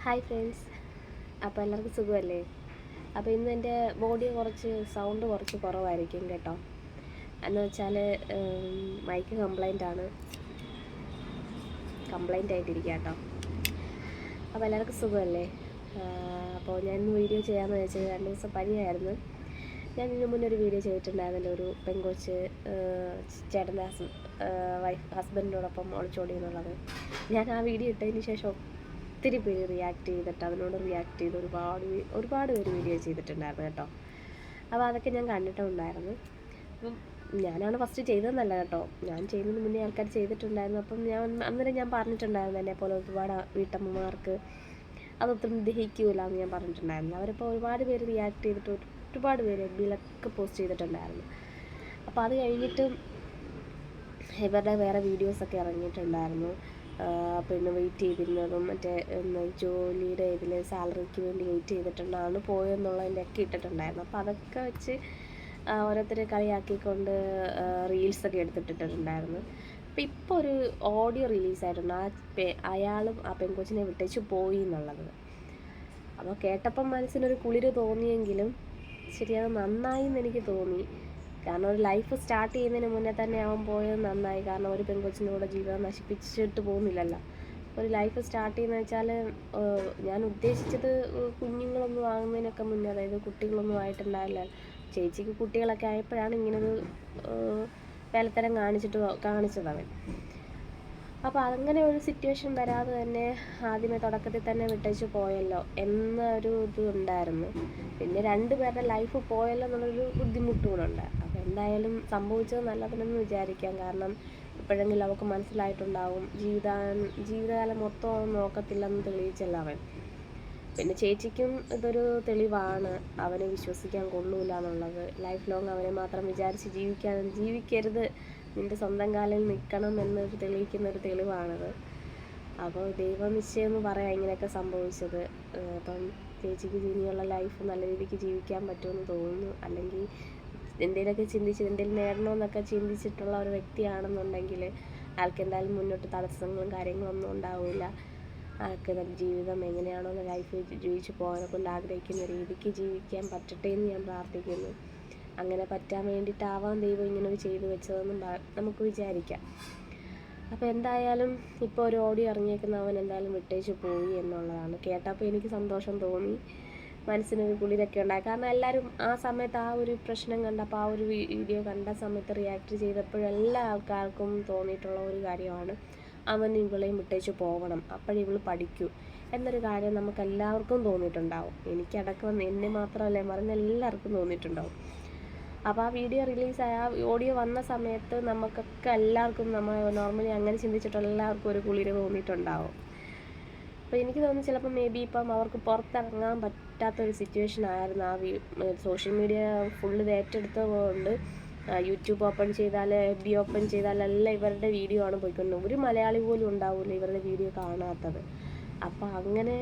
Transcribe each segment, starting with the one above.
Hi friends, അപ്പോൾ എല്ലാവർക്കും സുഖമല്ലേ? അപ്പോൾ ഇന്ന് എൻ്റെ ബോഡി സൗണ്ട് കുറച്ച് കുറവായിരിക്കും കേട്ടോ. എന്ന് വെച്ചാൽ മൈക്ക് കംപ്ലൈൻ്റ് ആയിട്ടിരിക്കുക കേട്ടോ. അപ്പോൾ എല്ലാവർക്കും സുഖമല്ലേ? അപ്പോൾ ഞാൻ ഇന്ന് വീഡിയോ ചെയ്യാമെന്ന് വെച്ചാൽ 2 ദിവസം പനിയായിരുന്നു. ഞാൻ ഇതിന് മുന്നേ ഒരു വീഡിയോ ചെയ്തിട്ടുണ്ടായിരുന്നല്ലോ, ഒരു പെങ്കൊച്ച് ചേട്ടൻ്റെ ഹസ്ബൻഡിനോടൊപ്പം ഒളിച്ചോടി എന്നുള്ളത്. ഞാൻ ആ വീഡിയോ ഇട്ടതിന് ശേഷം ഒത്തിരി പേര് റിയാക്ട് ചെയ്തിട്ട് അതിനോട് റിയാക്ട് ചെയ്ത് ഒരുപാട് പേര് വീഡിയോ ചെയ്തിട്ടുണ്ടായിരുന്നു കേട്ടോ. അപ്പോൾ അതൊക്കെ ഞാൻ കണ്ടിട്ടുണ്ടായിരുന്നു. അപ്പം ഞാനാണ് ഫസ്റ്റ് ചെയ്തതെന്നല്ല കേട്ടോ, ഞാൻ ചെയ്യുന്നതിന് മുന്നേ ആൾക്കാർ ചെയ്തിട്ടുണ്ടായിരുന്നു. അപ്പം അന്നേരം ഞാൻ പറഞ്ഞിട്ടുണ്ടായിരുന്നു, എന്നെപ്പോലെ ഒരുപാട് വീട്ടമ്മമാർക്ക് അതൊത്തിരി ദഹിക്കൂല എന്ന് ഞാൻ പറഞ്ഞിട്ടുണ്ടായിരുന്നു. അവരിപ്പോൾ ഒരുപാട് പേര് റിയാക്ട് ചെയ്തിട്ട് ഒരുപാട് പേര് എഫ്ബിയിലൊക്കെ പോസ്റ്റ് ചെയ്തിട്ടുണ്ടായിരുന്നു. അപ്പോൾ അത് കഴിഞ്ഞിട്ട് ഇവരുടെ വേറെ വീഡിയോസൊക്കെ ഇറങ്ങിയിട്ടുണ്ടായിരുന്നു. പിന്നെ വെയിറ്റ് ചെയ്തിരുന്നതും മറ്റേ ജോലിയുടെ ഇതിൽ സാലറിക്ക് വേണ്ടി വെയിറ്റ് ചെയ്തിട്ടുണ്ടാണ് പോയെന്നുള്ളതിൻ്റെ ഒക്കെ ഇട്ടിട്ടുണ്ടായിരുന്നു. അപ്പോൾ അതൊക്കെ വെച്ച് ഓരോരുത്തരെ കളിയാക്കിക്കൊണ്ട് റീൽസൊക്കെ എടുത്തിട്ടിട്ടുണ്ടായിരുന്നു. അപ്പോൾ ഇപ്പോൾ ഒരു ഓഡിയോ റിലീസായിട്ടുണ്ട്, അയാളും ആ പെൺകൊച്ചിനെ വിട്ടേച്ച് പോയി എന്നുള്ളത്. അപ്പോൾ കേട്ടപ്പം മനസ്സിനൊരു കുളിര് തോന്നിയെങ്കിലും ശരിയത് നന്നായി എന്ന് എനിക്ക് തോന്നി. കാരണം ഒരു ലൈഫ് സ്റ്റാർട്ട് ചെയ്യുന്നതിന് മുന്നേ തന്നെ അവൻ പോയത് നന്നായി. കാരണം ഒരു പെൺകൊച്ചിനോട് ജീവിതം നശിപ്പിച്ചിട്ട് പോകുന്നില്ലല്ലോ. ഒരു ലൈഫ് സ്റ്റാർട്ട് ചെയ്യുന്നത് വെച്ചാൽ ഞാൻ ഉദ്ദേശിച്ചത് കുഞ്ഞുങ്ങളൊന്നും ആകുന്നതിനൊക്കെ മുന്നേ, അതായത് കുട്ടികളൊന്നും ആയിട്ടുണ്ടാവില്ല. ചേച്ചിക്ക് കുട്ടികളൊക്കെ ആയപ്പോഴാണ് ഇങ്ങനൊരു വേലത്തരം കാണിച്ചത് അവൻ. അപ്പോൾ അങ്ങനെ ഒരു സിറ്റുവേഷൻ വരാതെ തന്നെ ആദ്യമേ തുടക്കത്തിൽ തന്നെ വിട്ടേച്ച് പോയല്ലോ എന്നൊരു ഇത് ഉണ്ടായിരുന്നു. പിന്നെ 2 പേരുടെ ലൈഫ് പോയല്ലോ എന്നുള്ളൊരു ബുദ്ധിമുട്ട് കൂടെ ഉണ്ട്. അപ്പോൾ എന്തായാലും സംഭവിച്ചത് നല്ലതിനെന്ന് വിചാരിക്കാം. കാരണം ഇപ്പോഴെങ്കിലും അവൾക്ക് മനസ്സിലായിട്ടുണ്ടാവും, ജീവിതകാലം മൊത്തം അവൻ നോക്കത്തില്ലെന്ന് തെളിയിച്ചല്ലോ അവൻ. പിന്നെ ചേച്ചിക്കും ഇതൊരു തെളിവാണ്, അവനെ വിശ്വസിക്കാൻ കൊള്ളൂല എന്നുള്ളത്. ലൈഫ് ലോങ് അവനെ മാത്രം വിചാരിച്ച് ജീവിക്കരുത്, നിൻ്റെ സ്വന്തം കാലിൽ നിൽക്കണം എന്നൊരു തെളിയിക്കുന്നൊരു തെളിവാണത്. അപ്പോൾ ദൈവനിശ്ചയം എന്ന് പറയാം ഇങ്ങനെയൊക്കെ സംഭവിച്ചത്. അപ്പം ചേച്ചിക്ക് ഇനിയുള്ള ലൈഫ് നല്ല രീതിക്ക് ജീവിക്കാൻ പറ്റുമെന്ന് തോന്നുന്നു. അല്ലെങ്കിൽ എന്തെങ്കിലും നേടണമെന്നൊക്കെ ചിന്തിച്ചിട്ടുള്ള ഒരു വ്യക്തിയാണെന്നുണ്ടെങ്കിൽ ആൾക്ക് എന്തായാലും മുന്നോട്ട് തടസ്സങ്ങളും കാര്യങ്ങളൊന്നും ഉണ്ടാവില്ല. ആൾക്ക് നല്ല ജീവിതം എങ്ങനെയാണോ ലൈഫ് ജീവിച്ച് പോകാനെ കൊണ്ട് ആഗ്രഹിക്കുന്ന രീതിക്ക് ജീവിക്കാൻ പറ്റട്ടെ എന്ന് ഞാൻ പ്രാർത്ഥിക്കുന്നു. അങ്ങനെ പറ്റാൻ വേണ്ടിയിട്ടാവാം ദൈവം ഇങ്ങനെ ചെയ്തു വെച്ചതെന്നും നമുക്ക് വിചാരിക്കാം. അപ്പോൾ എന്തായാലും ഇപ്പോൾ ഒരു ഓഡിയോ ഇറങ്ങിയേക്കുന്ന അവൻ എന്തായാലും വിട്ടേച്ച് പോയി എന്നുള്ളതാണ്. കേട്ടപ്പോൾ എനിക്ക് സന്തോഷം തോന്നി, മനസ്സിനൊരു കുളിരൊക്കെ ഉണ്ടായി. കാരണം എല്ലാവരും ആ സമയത്ത് ആ ഒരു പ്രശ്നം കണ്ടപ്പോൾ, ആ ഒരു വീഡിയോ കണ്ട സമയത്ത് റിയാക്ട് ചെയ്തപ്പോഴും എല്ലാ ആൾക്കാർക്കും തോന്നിയിട്ടുള്ള ഒരു കാര്യമാണ്, അവൻ ഇവളെയും വിട്ടേച്ച് പോകണം, അപ്പോഴിവൾ പഠിക്കൂ എന്നൊരു കാര്യം നമുക്ക് എല്ലാവർക്കും തോന്നിയിട്ടുണ്ടാവും. എനിക്കടക്കം, എന്നെ മാത്രമല്ല പറഞ്ഞ എല്ലാവർക്കും തോന്നിയിട്ടുണ്ടാവും. അപ്പോൾ ആ വീഡിയോ റിലീസായ ആ ഓഡിയോ വന്ന സമയത്ത് നമുക്കൊക്കെ എല്ലാവർക്കും, നമ്മൾ നോർമലി അങ്ങനെ ചിന്തിച്ചിട്ടുള്ള എല്ലാവർക്കും ഒരു കുളിര് തോന്നിയിട്ടുണ്ടാവും. അപ്പോൾ എനിക്ക് തോന്നുന്നു ചിലപ്പോൾ ഇപ്പം അവർക്ക് പുറത്തിറങ്ങാൻ പറ്റാത്തൊരു സിറ്റുവേഷൻ ആയിരുന്നു. സോഷ്യൽ മീഡിയ ഫുള്ള് ഇത് ഏറ്റെടുത്തതുകൊണ്ട് യൂട്യൂബ് ഓപ്പൺ ചെയ്താൽ, FB ഓപ്പൺ ചെയ്താലെല്ലാം ഇവരുടെ വീഡിയോ ആണ് പോയിക്കൊണ്ടത്. ഒരു മലയാളി പോലും ഉണ്ടാവില്ല ഇവരുടെ വീഡിയോ കാണാത്തത്. അപ്പോൾ അങ്ങനെ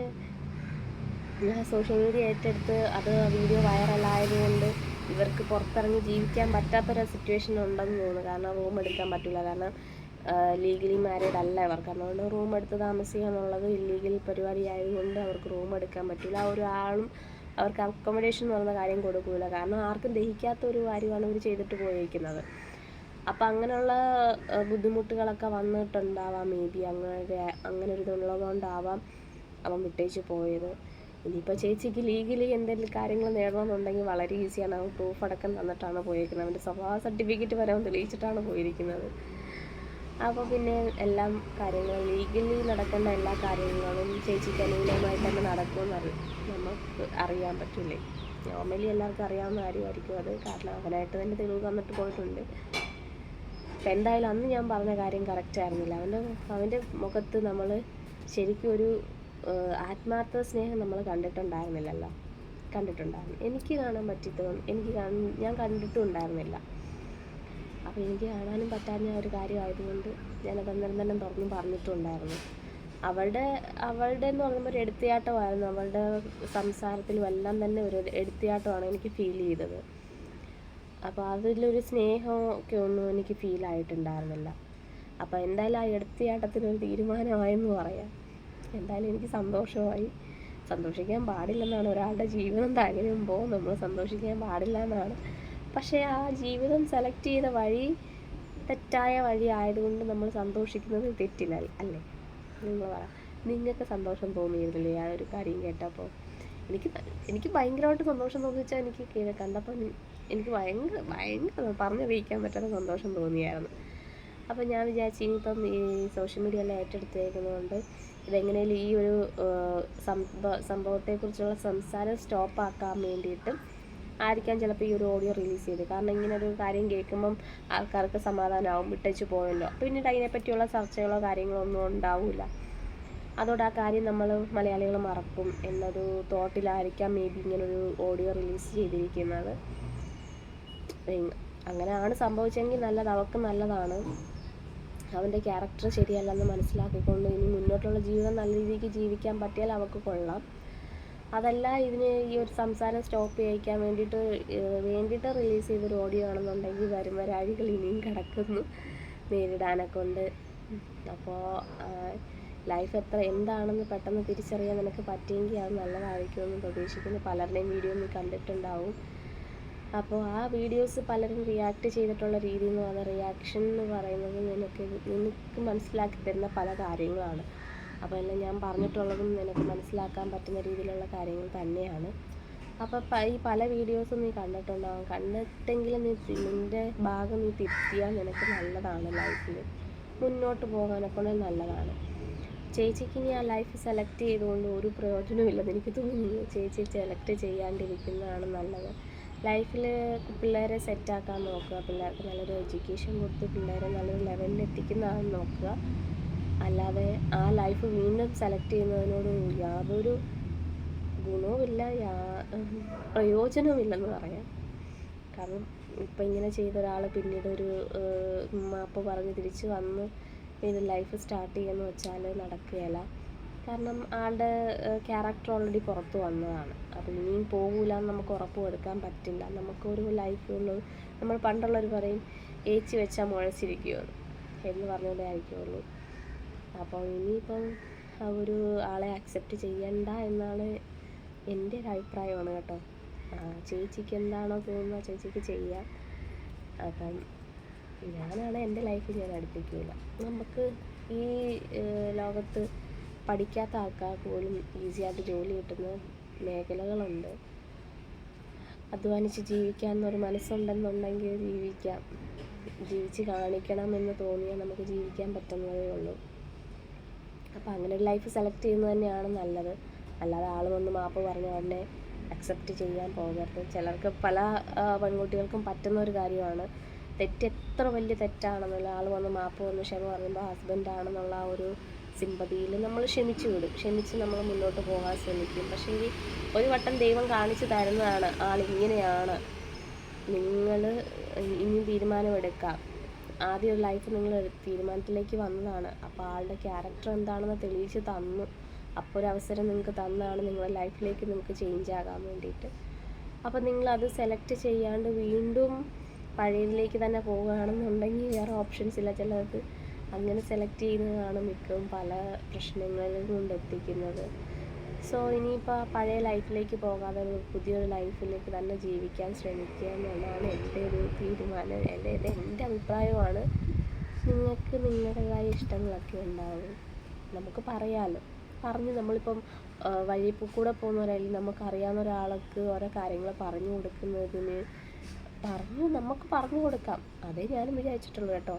സോഷ്യൽ മീഡിയ ഏറ്റെടുത്ത് അത് വീഡിയോ വൈറലായതുകൊണ്ട് ഇവർക്ക് പുറത്തിറങ്ങി ജീവിക്കാൻ പറ്റാത്തൊരു സിറ്റുവേഷൻ ഉണ്ടെന്ന് തോന്നുന്നു. കാരണം റൂം എടുക്കാൻ പറ്റില്ല, കാരണം ലീഗലി മാരീഡ് അല്ല ഇവർക്ക്. അതുകൊണ്ട് റൂം എടുത്ത് താമസിക്കുക എന്നുള്ളത് ഇല്ലീഗൽ പരിപാടി ആയതുകൊണ്ട് അവർക്ക് റൂം എടുക്കാൻ പറ്റില്ല. ഒരാളും അവർക്ക് അക്കോമഡേഷൻ എന്ന് പറയുന്ന കാര്യം കൊടുക്കില്ല. കാരണം ആർക്കും ദഹിക്കാത്ത ഒരു കാര്യമാണ് ഇവർ ചെയ്തിട്ട് പോയിരിക്കുന്നത്. അപ്പം അങ്ങനെയുള്ള ബുദ്ധിമുട്ടുകളൊക്കെ വന്നിട്ടുണ്ടാവാം. അങ്ങനെ ഒരു ഇതുള്ളതുകൊണ്ടാവാം അവൻ വിട്ടേച്ച് പോയത്. ഇനിയിപ്പോൾ ചേച്ചിക്ക് ലീഗലി എന്തെങ്കിലും കാര്യങ്ങൾ നേടണമെന്നുണ്ടെങ്കിൽ വളരെ ഈസിയാണ്. അവൻ പ്രൂഫ് അടക്കം തന്നിട്ടാണ് പോയിരിക്കുന്നത്. അവൻ്റെ സ്വഭാവ സർട്ടിഫിക്കറ്റ് വരെ അവൻ തെളിയിച്ചിട്ടാണ് പോയിരിക്കുന്നത്. അപ്പോൾ പിന്നെ എല്ലാം കാര്യങ്ങളും ലീഗലി നടക്കേണ്ട എല്ലാ കാര്യങ്ങളും ചേച്ചിക്ക് അനുകൂലമായി തന്നെ നടക്കുമെന്ന് നമുക്ക് അറിയാൻ പറ്റില്ലേ. നോർമലി എല്ലാവർക്കും അറിയാവുന്ന കാര്യമായിരിക്കും അത്, കാരണം അവനായിട്ട് തന്നെ തെളിവ് തന്നിട്ട് പോയിട്ടുണ്ട്. അപ്പം എന്തായാലും അന്ന് ഞാൻ പറഞ്ഞ കാര്യം കറക്റ്റ് ആയിരുന്നില്ല. അവൻ്റെ മുഖത്ത് നമ്മൾ ശരിക്കും ഒരു ആത്മാർത്ഥ സ്നേഹം നമ്മൾ കണ്ടിട്ടുണ്ടായിരുന്നു. എനിക്ക് കാണാൻ ഞാൻ കണ്ടിട്ടും ഉണ്ടായിരുന്നില്ല. അപ്പോൾ എനിക്ക് കാണാനും പറ്റാഞ്ഞ ഒരു കാര്യമായതുകൊണ്ട് ഞാനത് അന്നേരം തന്നെ തുറന്നും പറഞ്ഞിട്ടുണ്ടായിരുന്നു. അവളുടെ എന്ന് പറയുമ്പോൾ ഒരു എടുത്തിയാട്ടമായിരുന്നു. അവളുടെ സംസാരത്തിലും എല്ലാം തന്നെ ഒരു എടുത്തിയാട്ടമാണ് എനിക്ക് ഫീൽ ചെയ്തത്. അപ്പോൾ അതിലൊരു സ്നേഹമൊക്കെ ഒന്നും എനിക്ക് ഫീൽ ആയിട്ടുണ്ടായിരുന്നില്ല. അപ്പോൾ എന്തായാലും ആ എടുത്തിയാട്ടത്തിനൊരു തീരുമാനമായെന്ന് പറയാം. എന്തായാലും എനിക്ക് സന്തോഷമായി. സന്തോഷിക്കാൻ പാടില്ലെന്നാണ്, ഒരാളുടെ ജീവിതം തകരുമ്പോൾ നമ്മൾ സന്തോഷിക്കാൻ പാടില്ല എന്നാണ്. പക്ഷേ ആ ജീവിതം സെലക്ട് ചെയ്ത വഴി തെറ്റായ വഴി ആയതുകൊണ്ട് നമ്മൾ സന്തോഷിക്കുന്നത് തെറ്റില്ല അല്ലേ? നിങ്ങൾ പറ, നിങ്ങൾക്ക് സന്തോഷം തോന്നിയിരുന്നില്ലേ ആ ഒരു കാര്യം കേട്ടപ്പോൾ? എനിക്ക് ഭയങ്കരമായിട്ട് സന്തോഷം തോന്നിച്ചാൽ എനിക്ക് കണ്ടപ്പോൾ എനിക്ക് ഭയങ്കര പറഞ്ഞറിയിക്കാൻ പറ്റാത്ത സന്തോഷം തോന്നിയായിരുന്നു. അപ്പോൾ ഞാൻ വിചാരിച്ചു ഇനിയിപ്പം ഈ സോഷ്യൽ മീഡിയ എല്ലാം ഏറ്റെടുത്തേക്കുന്നതുകൊണ്ട് ഇതെങ്ങനെയും ഈ ഒരു സംഭവത്തെക്കുറിച്ചുള്ള സംസാരം സ്റ്റോപ്പാക്കാൻ വേണ്ടിയിട്ടും ആയിരിക്കാം ചിലപ്പോൾ ഈ ഒരു ഓഡിയോ റിലീസ് ചെയ്ത്. കാരണം ഇങ്ങനെ ഒരു കാര്യം കേൾക്കുമ്പം ആൾക്കാർക്ക് സമാധാനമാവും, വിട്ടേച്ച് പോയല്ലോ, പിന്നീട് അതിനെപ്പറ്റിയുള്ള ചർച്ചകളോ കാര്യങ്ങളോ ഒന്നും ഉണ്ടാവില്ല. അതോടെ ആ കാര്യം നമ്മൾ മലയാളികൾ മറക്കും എന്നൊരു തോട്ടിലായിരിക്കാം മേ ബി ഇങ്ങനൊരു ഓഡിയോ റിലീസ് ചെയ്തിരിക്കുന്നത്. അങ്ങനെയാണ് സംഭവിച്ചെങ്കിൽ നല്ലത്, അവൾക്ക് നല്ലതാണ്. അവൻ്റെ ക്യാരക്ടർ ശരിയല്ലെന്ന് മനസ്സിലാക്കിക്കൊണ്ട് ഇനി മുന്നോട്ടുള്ള ജീവിതം നല്ല രീതിക്ക് ജീവിക്കാൻ പറ്റിയാൽ അവൾക്ക് കൊള്ളാം. അതല്ല ഇതിന് ഈ ഒരു സംസാരം സ്റ്റോപ്പ് ചെയ്യിക്കാൻ വേണ്ടിയിട്ട് റിലീസ് ചെയ്തൊരു ഓഡിയോ ആണെന്നുണ്ടെങ്കിൽ വരും വരാഴികൾ ഇനിയും കിടക്കുന്നു നേരിടാനെക്കൊണ്ട്. അപ്പോൾ ലൈഫ് എന്താണെന്ന് പെട്ടെന്ന് തിരിച്ചറിയാൻ നിനക്ക് പറ്റിയെങ്കിൽ അത് നല്ലതായിരിക്കുമെന്ന് പ്രതീക്ഷിക്കുന്നു. പലരുടെയും വീഡിയോ നീ കണ്ടിട്ടുണ്ടാവും. അപ്പോൾ ആ വീഡിയോസ് പലരും റിയാക്ട് ചെയ്തിട്ടുള്ള രീതി എന്ന് പറഞ്ഞാൽ, റിയാക്ഷൻ എന്ന് പറയുന്നത് നിനക്ക് മനസ്സിലാക്കി തരുന്ന പല കാര്യങ്ങളാണ്. അപ്പോൾ എല്ലാം ഞാൻ പറഞ്ഞിട്ടുള്ളതും നിനക്ക് മനസ്സിലാക്കാൻ പറ്റുന്ന രീതിയിലുള്ള കാര്യങ്ങൾ തന്നെയാണ്. അപ്പോൾ ഈ പല വീഡിയോസും നീ കണ്ടിട്ടുണ്ടാകും. കണ്ടിട്ടെങ്കിലും നിൻ്റെ ഭാഗം നീ തിരുത്തിയാൽ നിനക്ക് നല്ലതാണ്, ലൈഫിൽ മുന്നോട്ട് പോകാനൊക്കെ നല്ലതാണ്. ചേച്ചിക്ക് ഇനി ആ ലൈഫ് സെലക്ട് ചെയ്തുകൊണ്ട് ഒരു പ്രയോജനമില്ലെന്ന് എനിക്ക് തോന്നുന്നു. ചേച്ചി സെലക്ട് ചെയ്യാണ്ടിരിക്കുന്നതാണ് നല്ലത്. ലൈഫിൽ പിള്ളേരെ സെറ്റാക്കാൻ നോക്കുക, പിള്ളേർക്ക് നല്ലൊരു എഡ്യൂക്കേഷൻ കൊടുത്ത് പിള്ളേരെ നല്ലൊരു ലെവലിൽ എത്തിക്കുന്നതാണ് നോക്കുക. അല്ലാതെ ആ ലൈഫ് വീണ്ടും സെലക്ട് ചെയ്യുന്നതിനോട് യാതൊരു ഗുണവുമില്ല, പ്രയോജനവുമില്ലെന്ന് പറയാം. കാരണം ഇപ്പം ഇങ്ങനെ ചെയ്ത ഒരാൾ പിന്നീട് ഒരു മാപ്പ് പറഞ്ഞ് തിരിച്ച് വന്ന് ഇത് ലൈഫ് സ്റ്റാർട്ട് ചെയ്യുമെന്ന് വെച്ചാൽ നടക്കുകയില്ല. കാരണം ആളുടെ ക്യാരക്ടർ ഓൾറെഡി പുറത്ത് വന്നതാണ്. അപ്പോൾ ഇനിയും പോകില്ല എന്ന് നമുക്ക് ഉറപ്പ് കൊടുക്കാൻ പറ്റില്ല. നമുക്കൊരു ലൈഫുള്ളൂ. നമ്മൾ പണ്ടുള്ളവർ പറയും ഏച്ചി വെച്ചാൽ മുഴച്ചിരിക്കുമെന്ന് എന്ന് പറഞ്ഞുകൊണ്ടേ ആയിരിക്കുള്ളൂ. അപ്പോൾ ഇനിയിപ്പം ആ ഒരു ആളെ അക്സെപ്റ്റ് ചെയ്യണ്ട എന്നാണ് എൻ്റെ ഒരു അഭിപ്രായമാണ് കേട്ടോ. ചേച്ചിക്ക് എന്താണോ തോന്നുന്നത് ചേച്ചിക്ക് ചെയ്യാം. അപ്പം ഞാനാണ് എൻ്റെ ലൈഫ് ഞാൻ അടുപ്പിക്കില്ല. നമുക്ക് ഈ ലോകത്ത് പഠിക്കാത്ത ആൾക്കാർക്ക് പോലും ഈസിയായിട്ട് ജോലി കിട്ടുന്ന മേഖലകളുണ്ട്. അധ്വാനിച്ച് ജീവിക്കാമെന്നൊരു മനസ്സുണ്ടെന്നുണ്ടെങ്കിൽ ജീവിക്കാം. ജീവിച്ച് കാണിക്കണം എന്ന് തോന്നിയാൽ നമുക്ക് ജീവിക്കാൻ പറ്റുന്നതേ ഉള്ളൂ. അപ്പോൾ അങ്ങനെ ഒരു ലൈഫ് സെലക്ട് ചെയ്യുന്നത് തന്നെയാണ് നല്ലത്. അല്ലാതെ ആൾ വന്ന് മാപ്പ് പറഞ്ഞ ഉടനെ അക്സെപ്റ്റ് ചെയ്യാൻ പോകരുത്. ചിലർക്ക് പല പെൺകുട്ടികൾക്കും പറ്റുന്ന ഒരു കാര്യമാണ്. എത്ര വലിയ തെറ്റാണെന്നുള്ള ആൾ വന്ന് മാപ്പ് വന്ന് ക്ഷമ പറയുമ്പോൾ ഹസ്ബൻഡാണെന്നുള്ള ആ ഒരു സിമ്പതിയിൽ നമ്മൾ ക്ഷമിച്ച് നമ്മൾ മുന്നോട്ട് പോകാൻ ശ്രമിക്കും. പക്ഷേ ഈ ഒരു വട്ടം ദൈവം കാണിച്ചു തരുന്നതാണ് ആളിങ്ങനെയാണ്, നിങ്ങൾ ഇനി തീരുമാനമെടുക്കാം. ആദ്യം ഒരു ലൈഫ് നിങ്ങൾ തീരുമാനത്തിലേക്ക് വന്നതാണ്. അപ്പോൾ ആളുടെ ക്യാരക്ടർ എന്താണെന്ന് തെളിയിച്ച് തന്നു. അപ്പോൾ ഒരു അവസരം നിങ്ങൾക്ക് തന്നാണ് നിങ്ങളുടെ ലൈഫിലേക്ക് നിങ്ങൾക്ക് ചേഞ്ച് ആകാൻ വേണ്ടിയിട്ട്. അപ്പോൾ നിങ്ങളത് സെലക്ട് ചെയ്യാണ്ട് വീണ്ടും പഴയതിലേക്ക് തന്നെ പോവുകയാണെന്നുണ്ടെങ്കിൽ വേറെ ഓപ്ഷൻസ് ഇല്ല. ചിലർക്ക് അങ്ങനെ സെലക്ട് ചെയ്യുന്നതാണ് മിക്കവും പല പ്രശ്നങ്ങളിലും കൊണ്ടെത്തിക്കുന്നത്. സോ ഇനിയിപ്പോൾ പഴയ ലൈഫിലേക്ക് പോകാതെ പുതിയൊരു ലൈഫിലേക്ക് തന്നെ ജീവിക്കാൻ ശ്രമിക്കുക എന്നുള്ളതാണ് എൻ്റെ ഒരു തീരുമാനം. എൻ്റെ അഭിപ്രായമാണ്. നിങ്ങൾക്ക് നിങ്ങളുടേതായ ഇഷ്ടങ്ങളൊക്കെ ഉണ്ടാവും. നമുക്ക് പറയാമല്ലോ, നമ്മളിപ്പം വഴി കൂടെ പോകുന്നവരായാലും നമുക്കറിയാവുന്ന ഒരാൾക്ക് ഓരോ കാര്യങ്ങൾ പറഞ്ഞു കൊടുക്കുന്നതിന് നമുക്ക് പറഞ്ഞു കൊടുക്കാം. അതേ ഞാനും വിചാരിച്ചിട്ടുള്ളൂ കേട്ടോ.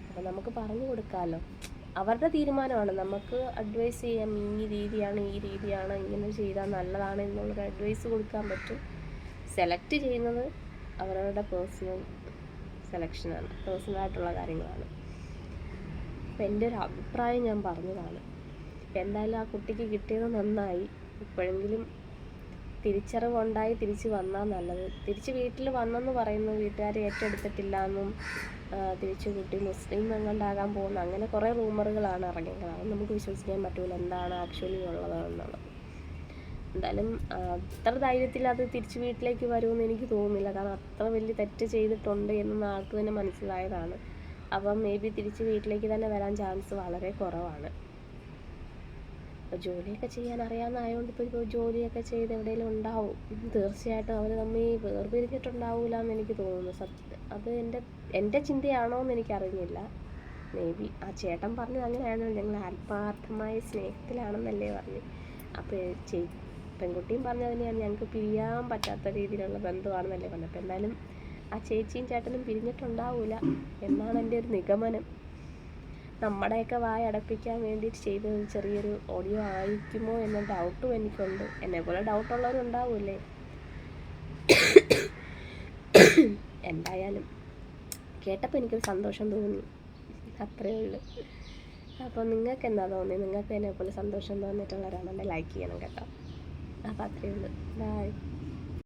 അപ്പോൾ നമുക്ക് പറഞ്ഞു കൊടുക്കാമല്ലോ. അവരുടെ തീരുമാനമാണ്. നമുക്ക് അഡ്വൈസ് ചെയ്യാം, ഈ രീതിയാണ് ഇങ്ങനെ ചെയ്താൽ നല്ലതാണ് എന്നുള്ളൊരു അഡ്വൈസ് കൊടുക്കാൻ പറ്റും. സെലക്ട് ചെയ്യുന്നത് അവരവരുടെ പേഴ്സണൽ സെലക്ഷനാണ്, പേഴ്സണലായിട്ടുള്ള കാര്യങ്ങളാണ്. അപ്പോൾ എൻ്റെ ഒരു അഭിപ്രായം ഞാൻ പറഞ്ഞതാണ്. എന്തായാലും ആ കുട്ടിക്ക് കിട്ടിയത് നന്നായി. ഇപ്പോഴെങ്കിലും തിരിച്ചറിവുണ്ടായി തിരിച്ച് വന്നാൽ നല്ലത്. തിരിച്ച് വീട്ടിൽ വന്നെന്ന് പറയുന്നു, വീട്ടുകാർ ഏറ്റെടുത്തിട്ടില്ല എന്നും തിരിച്ചു കുട്ടി മുസ്ലിം എങ്ങാണ്ടാകാൻ പോകുന്നു, അങ്ങനെ കുറേ റൂമറുകളാണ് ഇറങ്ങിയത്. അത് നമുക്ക് വിശ്വസിക്കാൻ പറ്റില്ല എന്താണ് ആക്ച്വലി ഉള്ളതെന്നുള്ളത്. എന്തായാലും അത്ര ധൈര്യത്തിൽ അത് തിരിച്ച് വീട്ടിലേക്ക് വരുമെന്ന് എനിക്ക് തോന്നുന്നില്ല. കാരണം അത്ര വലിയ തെറ്റ് ചെയ്തിട്ടുണ്ട് എന്ന് ആൾക്ക് തന്നെ മനസ്സിലായതാണ്. അപ്പം മേ ബി തിരിച്ച് വീട്ടിലേക്ക് തന്നെ വരാൻ ചാൻസ് വളരെ കുറവാണ്. ജോലിയൊക്കെ ചെയ്യാൻ അറിയാവുന്നതായതുകൊണ്ട് ഇപ്പോൾ ജോലിയൊക്കെ ചെയ്ത് എവിടെയെങ്കിലും ഉണ്ടാവും. തീർച്ചയായിട്ടും അവർ തമ്മിൽ വേർപിരിഞ്ഞിട്ടുണ്ടാവില്ല എന്ന് എനിക്ക് തോന്നുന്നു. അത് എൻ്റെ ചിന്തയാണോ എന്ന് എനിക്കറിഞ്ഞില്ല. മേ ബി ആ ചേട്ടൻ പറഞ്ഞത് അങ്ങനെയാണോ, ഞങ്ങൾ ആത്മാർത്ഥമായ സ്നേഹത്തിലാണെന്നല്ലേ പറഞ്ഞു. അപ്പോൾ പെൺകുട്ടിയും പറഞ്ഞത് തന്നെയാണ്, ഞങ്ങൾക്ക് പിരിയാൻ പറ്റാത്ത രീതിയിലുള്ള ബന്ധമാണെന്നല്ലേ പറഞ്ഞത്. അപ്പോൾ എന്തായാലും ആ ചേച്ചിയും ചേട്ടനും പിരിഞ്ഞിട്ടുണ്ടാവില്ല എന്നാണ് എൻ്റെ ഒരു നിഗമനം. നമ്മുടെയൊക്കെ വായ അടപ്പിക്കാൻ വേണ്ടിയിട്ട് ചെയ്ത ചെറിയൊരു ഓഡിയോ ആയിരിക്കുമോ എന്ന ഡൗട്ടും എനിക്കുണ്ട്. എന്നെപ്പോലെ ഡൗട്ടുള്ളവരും ഉണ്ടാവില്ലേ. എന്തായാലും കേട്ടപ്പോൾ എനിക്കൊരു സന്തോഷം തോന്നി, അത്രയേ ഉള്ളൂ. അപ്പോൾ നിങ്ങൾക്ക് എന്താ തോന്നി? നിങ്ങൾക്ക് എന്നെപ്പോലെ സന്തോഷം തോന്നിയിട്ടുള്ളവരാണെന്നുണ്ടെങ്കിൽ ലൈക്ക് ചെയ്യണം കേട്ടോ. അപ്പോൾ അത്രയേ ഉള്ളൂ. ബൈ.